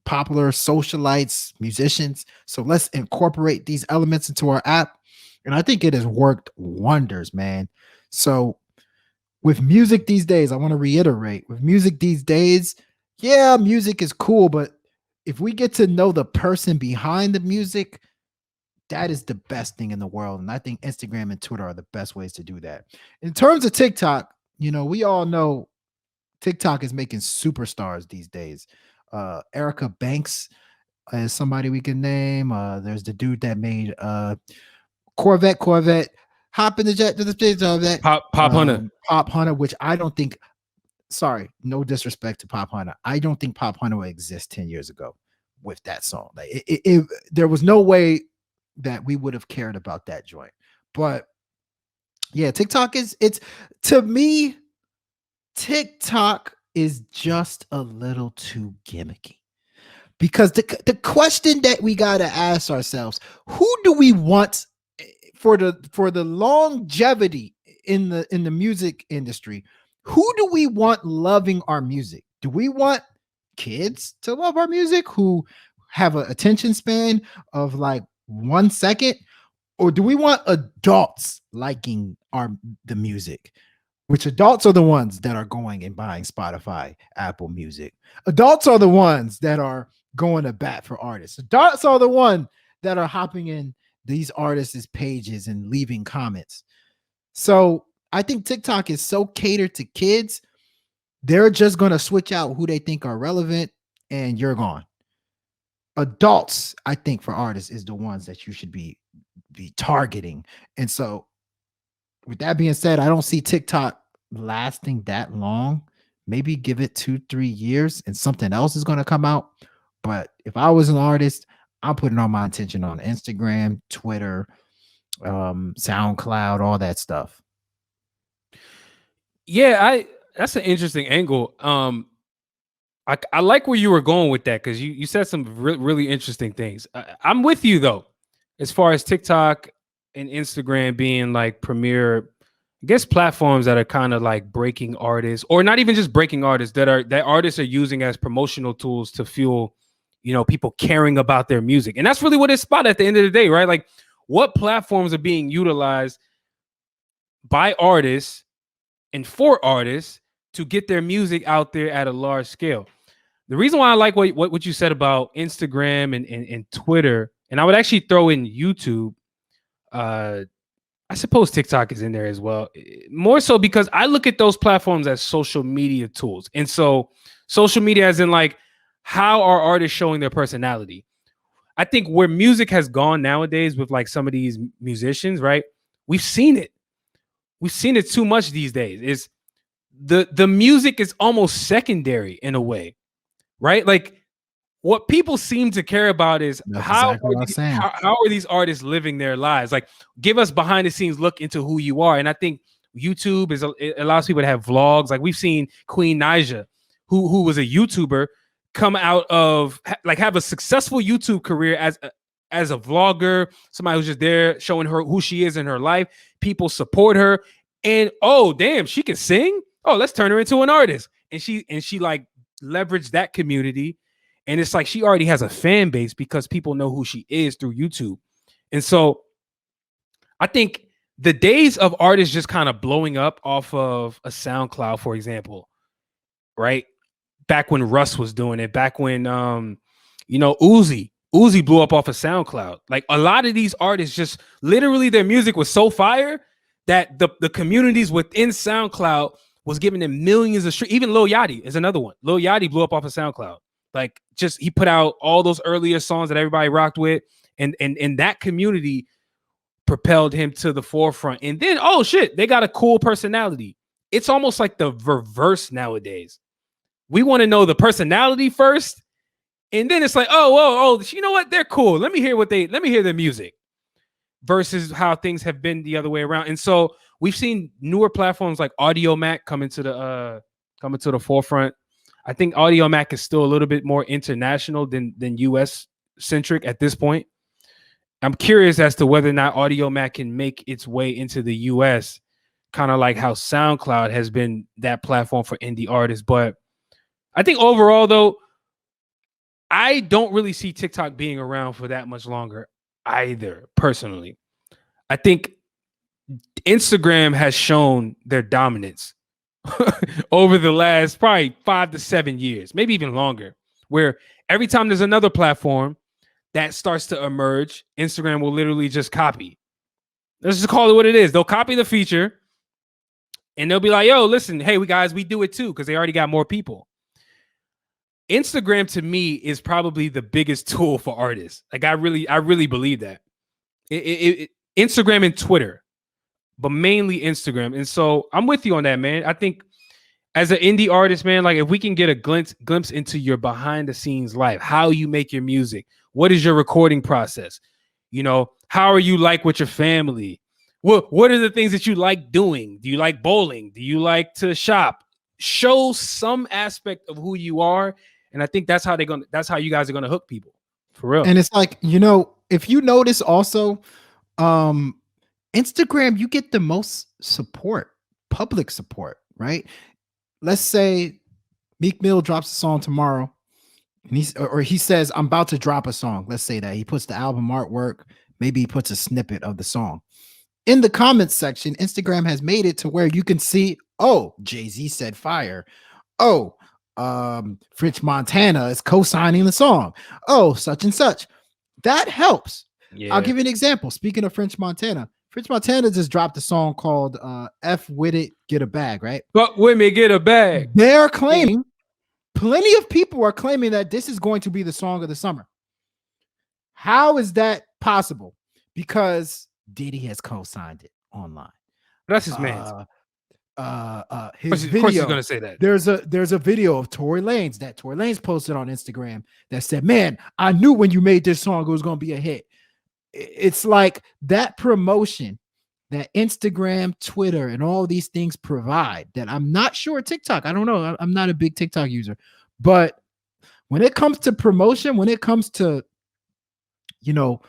popular socialites, musicians. So let's incorporate these elements into our app. And I think it has worked wonders, man. So with music these days, I want to reiterate, with music these days, yeah, music is cool, but if we get to know the person behind the music, that is the best thing in the world. And I think Instagram and Twitter are the best ways to do that. In terms of TikTok, we all know TikTok is making superstars these days. Erica Banks is somebody we can name. There's the dude that made Corvette, hop in the jet to the stage of that. Pop Hunter, which I don't think, sorry, no disrespect to Pop Hunter, I don't think Pop Hunter would exist 10 years ago with that song. Like there was no way that we would have cared about that joint. But yeah, TikTok it's to me, TikTok is just a little too gimmicky. Because the question that we got to ask ourselves, who do we want for the longevity in the music industry? Who do we want loving our music? Do we want kids to love our music who have an attention span of like 1 second? Or do we want adults liking the music? Which adults are the ones that are going and buying Spotify, Apple Music. Adults are the ones that are going to bat for artists. Adults are the one that are hopping in these artists' pages and leaving comments. So I think TikTok is so catered to kids, they're just going to switch out who they think are relevant and you're gone. Adults, I think, for artists is the ones that you should be targeting. And so with that being said, I don't see TikTok lasting that long. Maybe give it 2-3 years and something else is going to come out. But if I was an artist, I'm putting all my attention on Instagram, Twitter, SoundCloud, all that stuff. Yeah, that's an interesting angle. I like where you were going with that because you said some really interesting things. I'm with you though, as far as TikTok and Instagram being like premier, I guess, platforms that are kind of like breaking artists, or not even just breaking artists, that artists are using as promotional tools to fuel, people caring about their music. And that's really what it's about at the end of the day, right? Like, what platforms are being utilized by artists and for artists to get their music out there at a large scale. The reason why I like what you said about Instagram and Twitter, and I would actually throw in YouTube. I suppose TikTok is in there as well. More so because I look at those platforms as social media tools. And so social media as in like, how are artists showing their personality? I think where music has gone nowadays with like some of these musicians, right? We've seen it. We've seen it too much these days. Is the music is almost secondary in a way, right? Like, what people seem to care about is That's exactly what I'm saying. how are these artists living their lives? Like, give us behind the scenes look into who you are. And I think YouTube it allows people to have vlogs. Like, we've seen Queen Naija, who was a YouTuber, come out of like have a successful YouTube career as a vlogger, somebody who's just there showing her who she is in her life. People support her, and oh damn, she can sing. Oh, let's turn her into an artist. And she like leveraged that community. And it's like she already has a fan base because people know who she is through YouTube. And so I think the days of artists just kind of blowing up off of a SoundCloud, for example, right? Back when Russ was doing it, back when Uzi blew up off of SoundCloud. Like, a lot of these artists just literally their music was so fire that the communities within SoundCloud was giving them millions of streams. Even Lil Yachty is another one. Lil Yachty blew up off of SoundCloud. Like, just he put out all those earlier songs that everybody rocked with, and that community propelled him to the forefront. And then, oh shit, they got a cool personality. It's almost like the reverse nowadays. We want to know the personality first, and then it's like, oh, you know what? They're cool. Let me hear their music. Versus how things have been the other way around. And so we've seen newer platforms like Audiomack come into the forefront. I think Audiomack is still a little bit more international than US centric at this point. I'm curious as to whether or not Audiomack can make its way into the US, kind of like how SoundCloud has been that platform for indie artists. But I think overall, though, I don't really see TikTok being around for that much longer either, personally. I think Instagram has shown their dominance over the last probably 5 to 7 years, maybe even longer, where every time there's another platform that starts to emerge, Instagram will literally just copy. Let's just call it what it is. They'll copy the feature and they'll be like, yo, listen, hey, we do it too, because they already got more people. Instagram, to me, is probably the biggest tool for artists. Like, I really believe that. Instagram and Twitter, but mainly Instagram. And so I'm with you on that, man. I think as an indie artist, man, like, if we can get a glimpse into your behind the scenes life, how you make your music, what is your recording process? How are you like with your family? What are the things that you like doing? Do you like bowling? Do you like to shop? Show some aspect of who you are. And I think that's how you guys are going to hook people, for real. And it's like, if you notice also, Instagram, you get the most support, public support, right? Let's say Meek Mill drops a song tomorrow, and he says, "I'm about to drop a song." Let's say that he puts the album artwork. Maybe he puts a snippet of the song in the comments section. Instagram has made it to where you can see, oh, Jay-Z said fire. Oh, French Montana is co-signing the song. Oh, such and such. That helps. I'll give you an example. Speaking of French Montana just dropped a song called F With It, Get a Bag, right? But with me, get a bag. They're claiming, plenty of people are claiming that this is going to be the song of the summer. How is that possible? Because Diddy has co-signed it online. That's his man's. His of video, course he's gonna say that. There's a video of Tory Lanez posted on Instagram that said, "Man, I knew when you made this song it was gonna be a hit." It's like that promotion that Instagram, Twitter, and all these things provide that I'm not sure TikTok. I don't know. I'm not a big TikTok user, but when it comes to promotion, when it comes to, you know,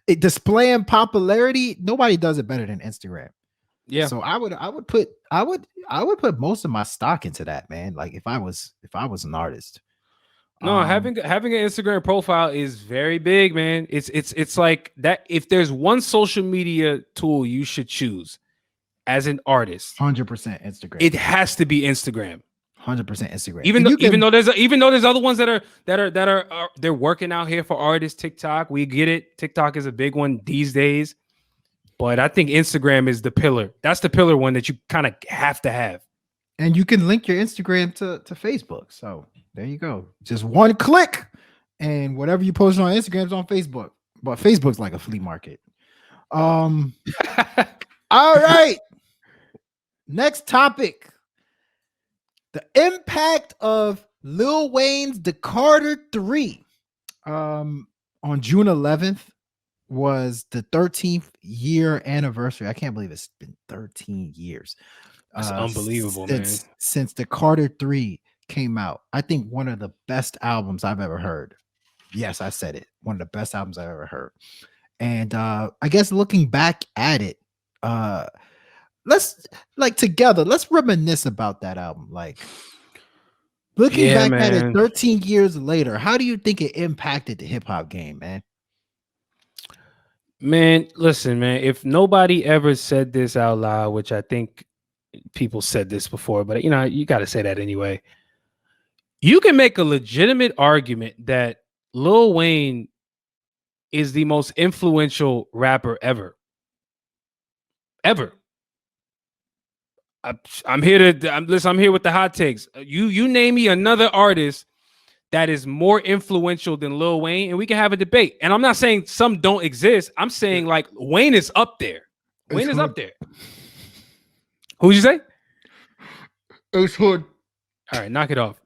displaying popularity, nobody does it better than Instagram. Yeah. So I would put most of my stock into that, man. Like if I was an artist. No, having an Instagram profile is very big, man. It's like that. If there's one social media tool you should choose as an artist, 100% Instagram. It has to be Instagram. 100% Instagram. Even though there's other ones that are they're working out here for artists. TikTok, we get it. TikTok is a big one these days, but I think Instagram is the pillar. That's the pillar one that you kind of have to have. And you can link your Instagram to Facebook. So there you go. Just one click, and whatever you post on Instagram is on Facebook. But Facebook's like a flea market. All right. Next topic. The impact of Lil Wayne's The Carter 3. On June 11th was the 13th year anniversary. I can't believe it's been 13 years. That's unbelievable, since The Carter 3 came out. I think one of the best albums I've ever heard. Yes, I said it. One of the best albums I've ever heard. And I guess looking back at it, let's reminisce about that album. Like looking back at it 13 years later, how do you think it impacted the hip-hop game, man? Man, listen, man, if nobody ever said this out loud, which I think people said this before, but you got to say that anyway. You can make a legitimate argument that Lil Wayne is the most influential rapper ever. I'm here with the hot takes. You name me another artist that is more influential than Lil Wayne, and we can have a debate. And I'm not saying some don't exist. I'm saying like Wayne is up there. Wayne is up there. Who'd you say? Ace Hood. All right, knock it off.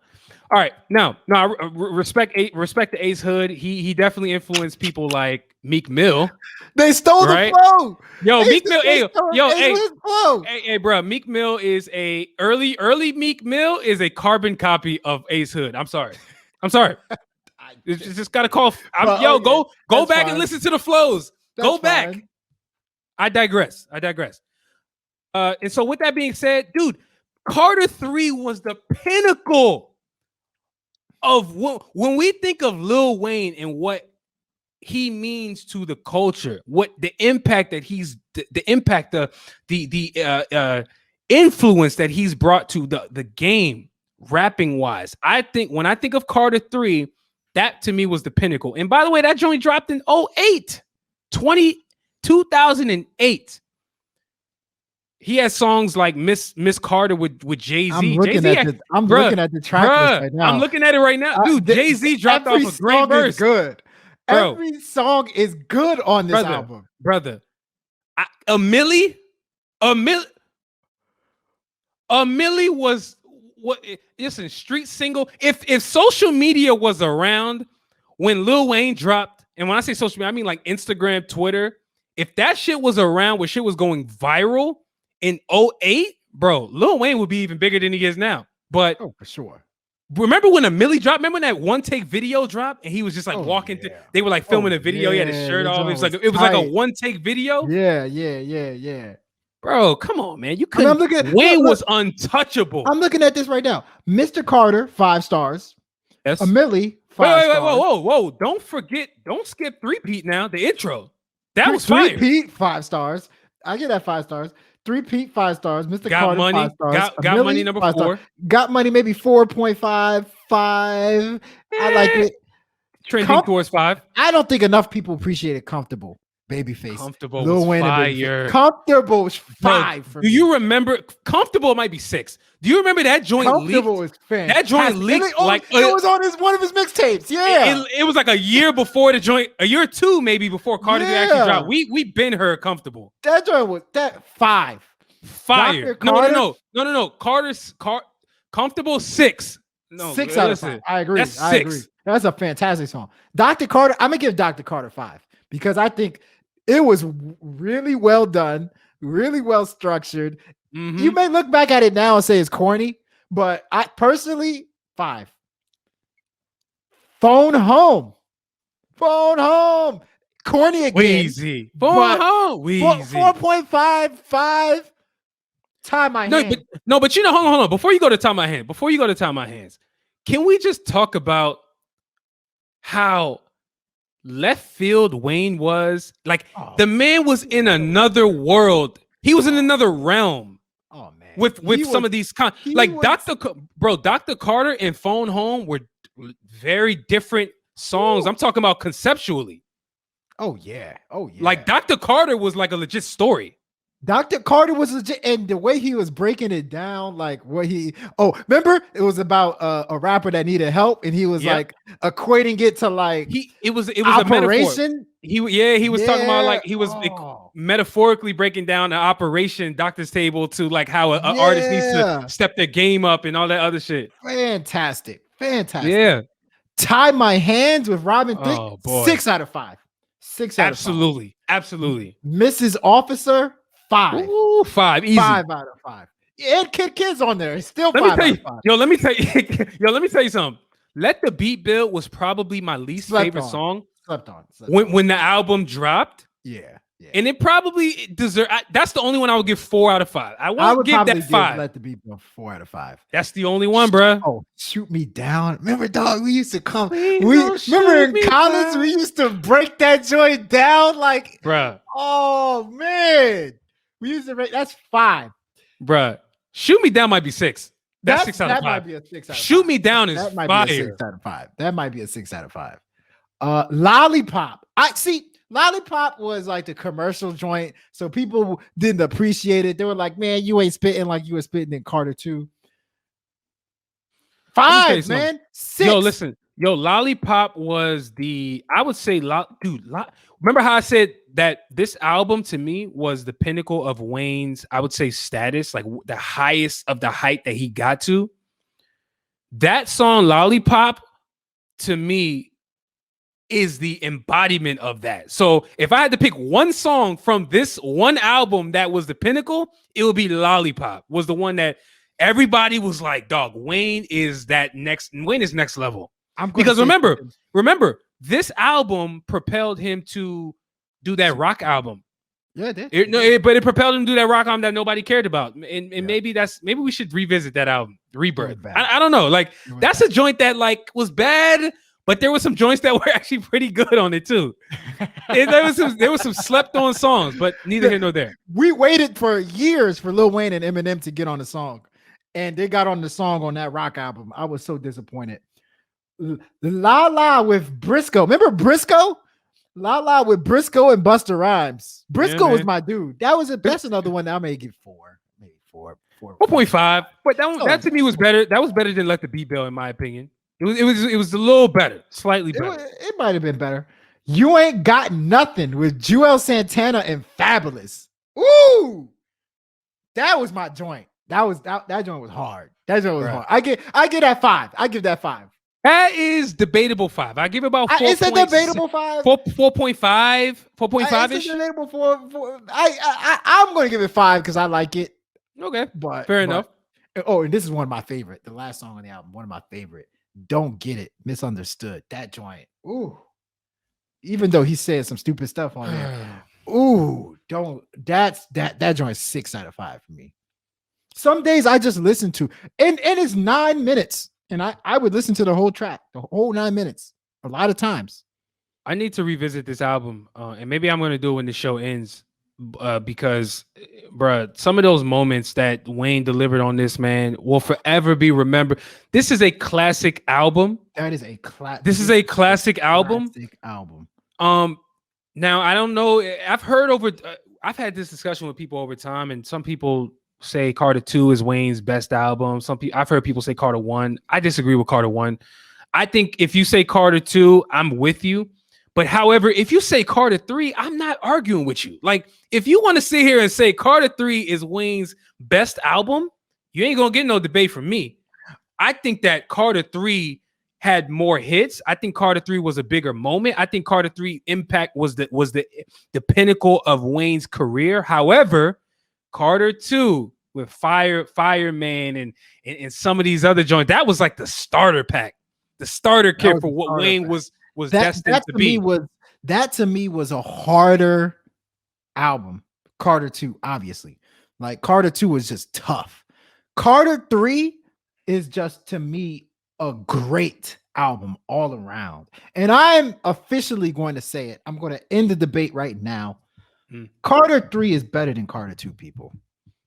All right, no, I respect the Ace Hood. He definitely influenced people like Meek Mill. They stole the flow. Yo, Meek Mill. Hey, bro. Meek Mill is a early Meek Mill is a carbon copy of Ace Hood. I'm sorry. It's just gotta call. Go back and listen to the flows. Go back. Fine. I digress. And so with that being said, dude, Carter 3 was the pinnacle of when we think of Lil Wayne and what he means to the culture, what the impact that the influence that he's brought to the game, rapping wise. I think when I think of Carter 3, that to me was the pinnacle. And by the way, that joint dropped in 2008. He has songs like Miss Carter with Jay-Z. I'm looking at the track list right now. I'm looking at it right now. Dude, Jay-Z dropped off a great verse. Good. Bro, every song is good on this album. Brother. A Millie was what? Listen, street single. If social media was around when Lil Wayne dropped, and when I say social media, I mean like Instagram, Twitter. If that shit was around where shit was going viral in 2008, bro, Lil Wayne would be even bigger than he is now. But for sure. Remember when a Millie dropped? Remember when that one take video dropped and he was just like walking through? They were like filming a video. He had his shirt off. It was like a one take video. Yeah. Bro, come on, man. You I mean, I'm couldn't. looking. Wayne Look, was untouchable. I'm looking at this right now. Mr. Carter, 5 stars. A Yes. Millie, Wait, 5 wait, wait, stars. whoa. Don't forget, don't skip three-peat now. The intro. That was Three fire. Pete, 5 stars. I get that 5 stars. 3 Pete, 5 stars. Mr. Got Carter, 5 money. stars. A Got money Millie, number 5 stars. 4. Got money, maybe 4.5, 5. I like Eh, it. trending towards 5. I don't think enough people appreciated Comfortable. Babyface. Comfortable Lil was Wayne and fire. Babyface. Comfortable is 5 for Do me. you remember? Comfortable might be 6. Do you remember that joint Comfortable leaked? is fantastic. That joint leaked it was on one of his mixtapes. Yeah. It was like a year before the joint, a year or 2 maybe before Carter actually dropped. We been heard Comfortable. That joint was that 5. Fire. No. Carter's Comfortable 6. No, 6 out of 5. I agree. That's 6. I agree. That's a fantastic song. Dr. Carter, I'm gonna give Dr. Carter 5 because I think it was really well done, really well structured. Mm-hmm. You may look back at it now and say it's corny, but I personally 5. Phone home. Corny again. Wheezy. Phone home. Wheezy. 4.5, 5. Tie my hand. But you know, hold on. Before you go to tie my hands, can we just talk about how left field Wayne was? Like the man was in another world. He was in another realm. Oh man. With some of these Dr. Carter and Phone Home were very different songs. I'm talking about conceptually. Oh yeah. Like Dr. Carter was like a legit story. Dr. Carter was legit, and the way he was breaking it down, like what remember it was about a rapper that needed help, and he was like equating it to like it was operation. He was talking about like he was metaphorically breaking down the operation doctor's table to like how an artist needs to step their game up and all that other shit. Fantastic. Yeah. Tie My Hands with Robin Thicke. Oh, boy. 6 out of 5. 6 out of 5. Absolutely. Mrs. Officer. 5. Ooh, 5. Easy. 5 out of 5. And Kid's on there. It's still 5 out of 5. Let me tell you something. Let the Beat Build was probably my least favorite song. Slept on. When the album dropped. Yeah. And it probably deserved. That's the only one I would give 4 out of 5. I would give that 5. Let the Beat Build 4 out of 5. That's the only one, bro. Oh, Shoot Me Down. Remember, dog? We used to come. Remember in college, we used to break that joint down, like, bro. Oh man. We used to break. That's 5. Bruh. Shoot Me Down might be 6. That's 6 out of 5. That might be a 6 out of 5. Shoot Me Down is that might fire. Be a 6 out of 5. That might be a 6 out of 5. Lollipop. Lollipop was like the commercial joint, so people didn't appreciate it. They were like, "Man, you ain't spitting like you were spitting in Carter 2." 5, man. 6. Yo, listen. Lollipop was I would say, remember how I said that this album to me was the pinnacle of Wayne's, I would say, status, like the highest of the height that he got to? That song, Lollipop, to me, is the embodiment of that. So if I had to pick one song from this one album that was the pinnacle, it would be Lollipop. Was the one that everybody was like, dog, Wayne is next level. Because remember, this album propelled him to do that rock album. Yeah, it did. But it propelled him to do that rock album that nobody cared about. And maybe we should revisit that album, Rebirth. I don't know. Like that's a joint that like was bad, but there were some joints that were actually pretty good on it too. There was some slept on songs, but neither here nor there. We waited for years for Lil Wayne and Eminem to get on the song, and they got on the song on that rock album. I was so disappointed. La La with Briscoe. Remember Briscoe? La La with Briscoe and Busta Rhymes. Briscoe was my dude. That's another one that I may give 4. Maybe 4.5. But that to me was better. That was better than Let the Beat Build, in my opinion. It was a little better, slightly better. It might have been better. You Ain't Got Nothing with Joel Santana and Fabulous. Ooh, that was my joint. That joint was hard. That joint was hard. I get that 5. I give that 5. That is debatable 5. I give it about 4. It's a debatable 5. 4.5. 4.5 ish. Debatable 4. I'm going to give it 5 because I like it. Okay, fair enough. Oh, and this is one of my favorite. The last song on the album, one of my favorite. Don't Get It, Misunderstood. That joint. Ooh. Even though he said some stupid stuff on there. Ooh, don't. That joint is 6 out of 5 for me. Some days I just listen to, and it's 9 minutes, and I would listen to the whole track, the whole 9 minutes, a lot of times. I need to revisit this album, and maybe I'm going to do it when the show ends, because, bruh, some of those moments that Wayne delivered on this, man, will forever be remembered. This is a classic album. That is a classic. This is a classic album. Classic album. Now I don't know. I've had this discussion with people over time, and some people say Carter 2 is Wayne's best album. I've heard people say Carter 1. I disagree with Carter 1. I think if you say Carter 2, I'm with you. But however, if you say Carter 3, I'm not arguing with you. Like, if you want to sit here and say Carter 3 is Wayne's best album, you ain't gonna get no debate from me. I think that Carter 3 had more hits. I think Carter 3 was a bigger moment. I think Carter 3 Impact was the pinnacle of Wayne's career. However, Carter 2 with Fireman and some of these other joints, that was like the starter pack, the starter kit for what Wayne was destined to be. That to me was a harder album. Carter 2, obviously. Like, Carter 2 was just tough. Carter 3 is just, to me, a great album all around. And I'm officially going to say it. I'm going to end the debate right now. Carter 3 is better than Carter 2, people.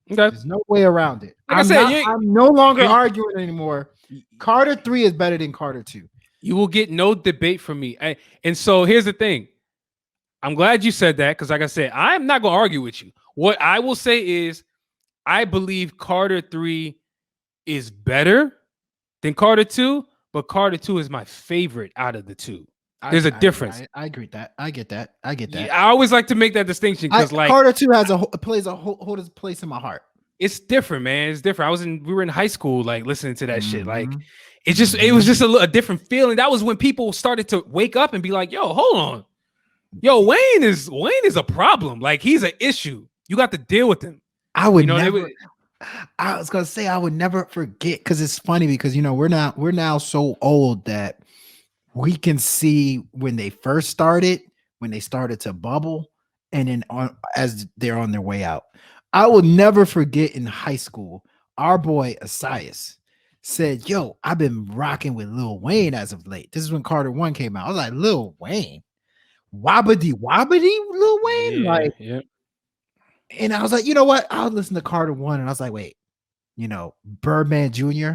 Okay. There's no way around it. Like I'm no longer arguing anymore. Carter 3 is better than Carter 2. You will get no debate from me. And so here's the thing. I'm glad you said that, because like I said, I'm not going to argue with you. What I will say is I believe Carter 3 is better than Carter 2, but Carter 2 is my favorite out of the two. There's a difference. I agree with that. I get that. Yeah, I always like to make that distinction, because like Carter 2 plays a whole place in my heart. It's different, man. It's different. We were in high school, like, listening to that shit. Like, it was just a different feeling. That was when people started to wake up and be like, yo, hold on. Yo, Wayne is a problem. Like, he's an issue. You got to deal with him. I was gonna say I would never forget, because it's funny, because we're now so old that we can see when they first started, when they started to bubble, and then as they're on their way out. I will never forget in high school, our boy Asias said, yo, I've been rocking with Lil Wayne as of late. This is when Carter 1 came out. I was like, Lil Wayne? Wobbity Lil Wayne? Yeah. And I was like, you know what? I'll listen to Carter 1. And I was like, wait, Birdman Jr.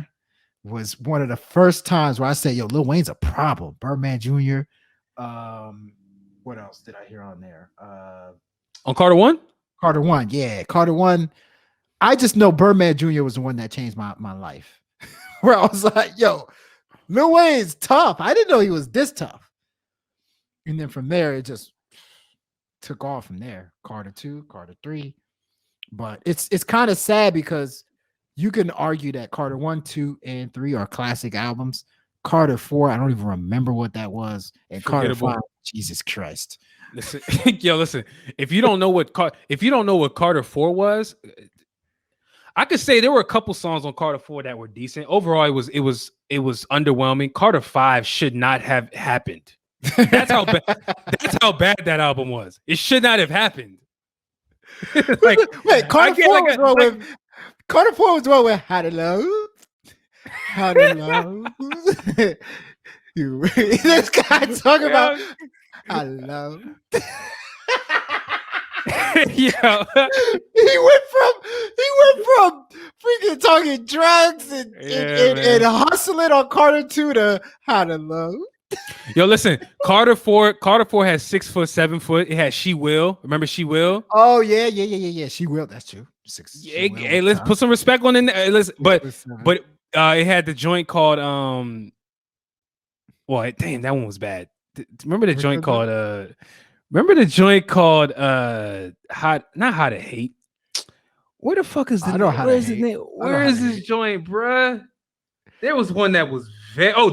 was one of the first times where I said, yo, Lil Wayne's a problem. Birdman Jr. What else did I hear on there? On Carter 1? Carter 1, yeah. Carter 1. I just know Birdman Jr. was the one that changed my life. Where I was like, yo, Lil Wayne's tough. I didn't know he was this tough. And then from there, it just took off from there. Carter 2, Carter 3. But it's kind of sad, because you can argue that Carter 1, 2, and 3 are classic albums. Carter 4, I don't even remember what that was. And Carter 5, Jesus Christ. Listen, listen. If you don't know what Carter 4 was, I could say there were a couple songs on Carter 4 that were decent. Overall, it was underwhelming. Carter 5 should not have happened. That's how bad that album was. It should not have happened. Like, wait, Carter 4 was wrong with Carter 4 was wrong with How to Love. This guy talking about I love. Yeah, he went from freaking talking drugs and hustling on Carter 2 to How to Love. Yo, listen, Carter 4 has 6 foot, 7 foot. It had She Will. Remember She Will? Oh yeah. She Will. That's true. Hey, let's put some respect on it. But it had the joint called well, damn, that one was bad. Remember the joint called How to Hate? Where the fuck is where is this joint, bruh? There was one that was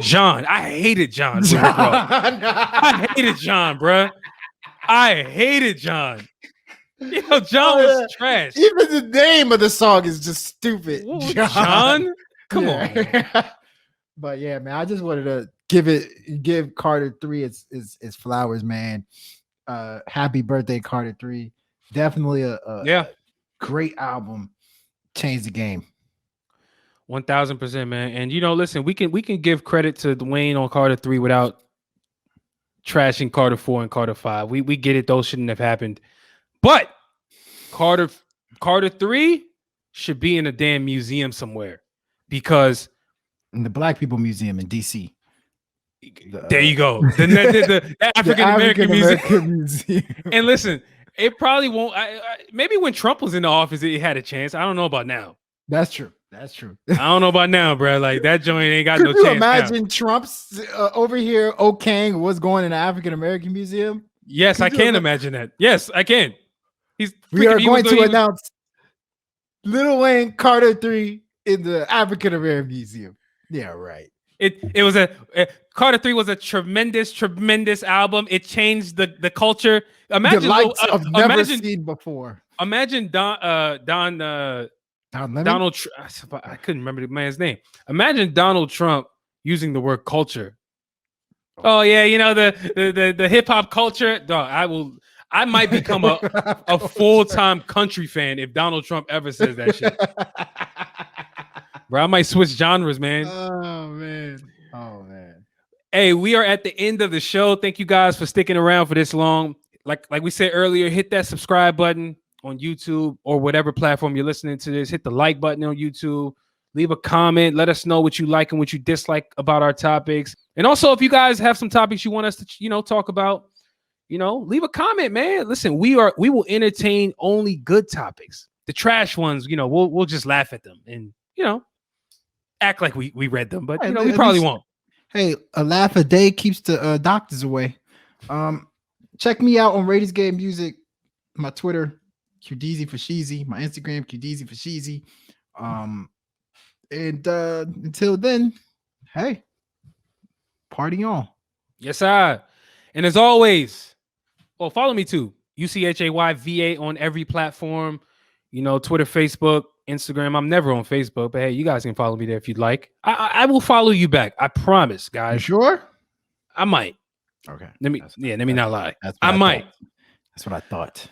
John. I hated John. Bro. I hated John, bruh. I hated John. Yo, John was trash. Even the name of the song is just stupid. John? Come on. But yeah, man, I just wanted to give Carter 3 its flowers, man. Happy birthday, Carter 3. Definitely a Yeah, great album. Changed the game. 1000%, man. And listen, we can give credit to Wayne on Carter 3 without trashing Carter 4 and Carter 5. We get it; those shouldn't have happened. But Carter 3 should be in a damn museum somewhere, because In the Black People Museum in DC. there you go. The African American Museum. And listen, it probably won't. Maybe when Trump was in the office, it had a chance. I don't know about now. That's true. That's true. I don't know about now, bro. Like that joint ain't got Could no you chance. imagine now. Trump's over here? Okang was going in the African American Museum. Yes, I can imagine that. Yes, I can. We are going to announce Lil Wayne Carter 3 in the African American Museum. Yeah, right. It was Carter 3 was a tremendous album. It changed the culture. Imagine the lights I've never seen before. Imagine Donald. I couldn't remember the man's name. Imagine Donald Trump using the word culture. Oh yeah, the hip hop culture. Dog, I might become a full-time country fan if Donald Trump ever says that shit. Bro, I might switch genres, man. Oh man. Hey, we are at the end of the show. Thank you guys for sticking around for this long. Like we said earlier, hit that subscribe button on YouTube or whatever platform you're listening to this. Hit the like button on YouTube. Leave a comment. Let us know what you like and what you dislike about our topics. And also, if you guys have some topics you want us to, talk about, leave a comment, man. Listen, we will entertain only good topics. The trash ones, we'll just laugh at them and, act like we read them, but we probably won't. Hey, a laugh a day keeps the doctors away. Check me out on Raiders Game Music, my Twitter, QDeezy for Sheezy, my Instagram, QDeezy for Sheezy. And until then, hey, party on. Yes, sir. And as always, follow me too. UCHAYVA on every platform, Twitter, Facebook, Instagram. I'm never on Facebook, but hey, you guys can follow me there if you'd like. I will follow you back. I promise, guys. You sure? I might. Okay. Let me not lie. I might. That's what I thought.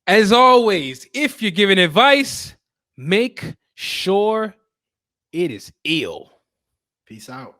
As always, if you're giving advice, make sure it is ill. Peace out.